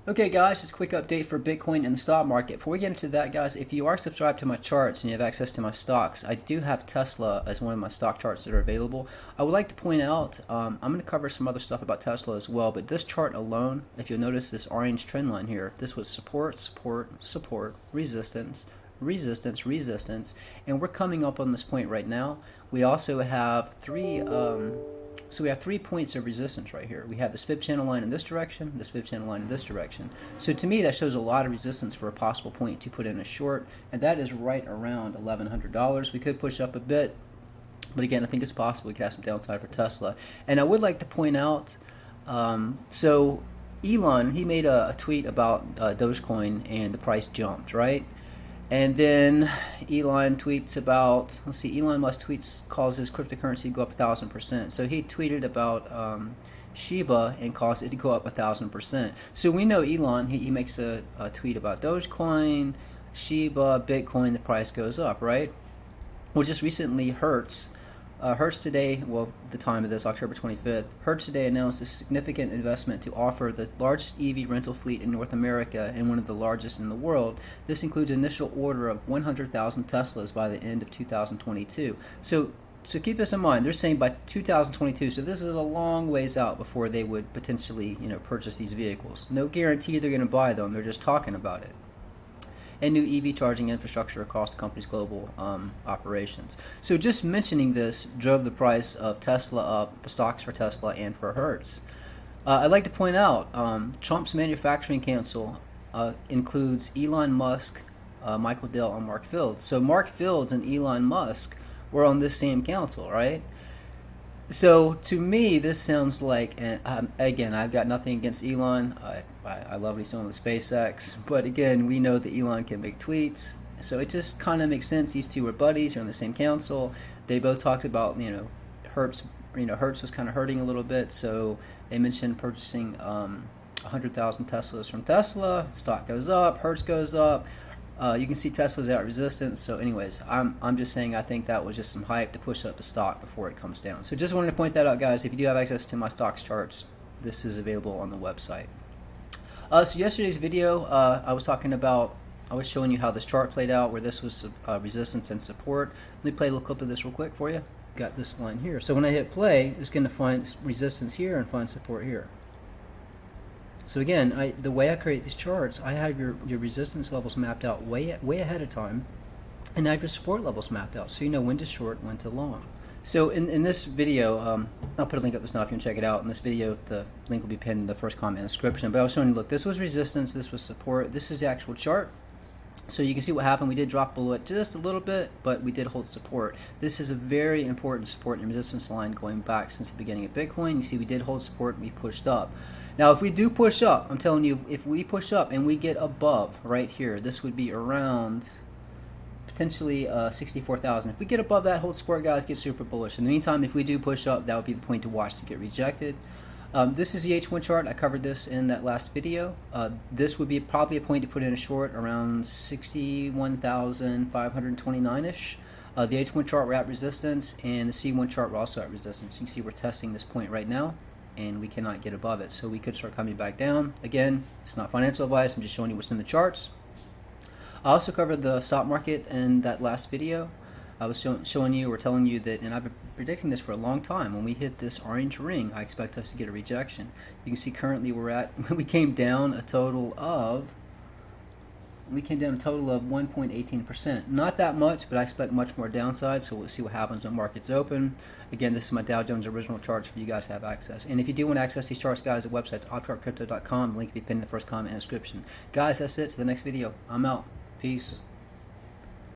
Okay guys, just a quick update for Bitcoin and the stock market. Before we get into that guys, if you are subscribed to my charts and you have access to my stocks, I do have Tesla as one of my stock charts that are available. I would like to point out, I'm going to cover some other stuff about Tesla as well, but this chart alone, if you'll notice this orange trend line here, this was support, support, support, resistance, resistance, resistance, and we're coming up on this point right now. We also have three points of resistance right here. We have this fib channel line in this direction, this fib channel line in this direction. So to me, that shows a lot of resistance for a possible point to put in a short, and that is right around $1,100. We could push up a bit, but again, I think it's possible we could have some downside for Tesla. And I would like to point out, so Elon, he made a tweet about Dogecoin, and the price jumped, right? And then Elon tweets about, let's see, Elon Musk calls his cryptocurrency to go up 1,000%. So he tweeted about Shiba and caused it to go up 1,000%. So we know Elon, he makes a tweet about Dogecoin, Shiba, Bitcoin, the price goes up, right? Well, just recently Hertz today, well, the time of this, October 25th, Hertz today announced a significant investment to offer the largest EV rental fleet in North America and one of the largest in the world. This includes an initial order of 100,000 Teslas by the end of 2022. So keep this in mind. They're saying by 2022, so this is a long ways out before they would potentially, purchase these vehicles. No guarantee they're going to buy them. They're just talking about it. And new EV charging infrastructure across the company's global operations. So just mentioning this drove the price of Tesla up, the stocks for Tesla and for Hertz. I'd like to point out Trump's manufacturing council includes Elon Musk, Michael Dell, and Mark Fields. So Mark Fields and Elon Musk were on this same council, right? So to me, this sounds like, and again, I've got nothing against Elon. I love what he's doing with SpaceX, but again, we know that Elon can make tweets, so it just kind of makes sense. These two were buddies, they're on the same council. They both talked about, Hertz. Hertz was kind of hurting a little bit, so they mentioned purchasing 100,000 Teslas from Tesla. Stock goes up, Hertz goes up. You can see Tesla's at resistance. So anyways, I'm just saying I think that was just some hype to push up the stock before it comes down. So just wanted to point that out, guys. If you do have access to my stocks charts, this is available on the website. So yesterday's video, I was showing you how this chart played out, where this was resistance and support. Let me play a little clip of this real quick for you. Got this line here. So when I hit play, it's going to find resistance here and find support here. So again, the way I create these charts, I have your resistance levels mapped out way ahead of time, and I have your support levels mapped out, so you know when to short, when to long. So in this video, I'll put a link up just now if you can check it out. In this video, the link will be pinned in the first comment in the description. But I was showing you, look, this was resistance, this was support, this is the actual chart. So you can see what happened. We did drop below it just a little bit, but we did hold support. This is a very important support and resistance line going back since the beginning of Bitcoin. You see we did hold support and we pushed up. Now if we do push up, I'm telling you, if we push up and we get above right here, this would be around potentially 64,000. If we get above that, hold support, guys, get super bullish. In the meantime, if we do push up, that would be the point to watch to get rejected. This is the H1 chart. I covered this in that last video. This would be probably a point to put in a short around 61,529-ish. The H1 chart, we're at resistance, and the C1 chart, we're also at resistance. You can see we're testing this point right now, and we cannot get above it. So we could start coming back down. Again, it's not financial advice. I'm just showing you what's in the charts. I also covered the stock market in that last video. I was showing you or telling you that, and I've been predicting this for a long time, when we hit this orange ring, I expect us to get a rejection. You can see currently we came down a total of 1.18%. Not that much, but I expect much more downside, so we'll see what happens when markets open. Again, this is my Dow Jones original charts for you guys to have access. And if you do want to access these charts, guys, the website's opchartcrypto.com. The link will be pinned in the first comment and description. Guys, that's it. To the next video. I'm out. Peace.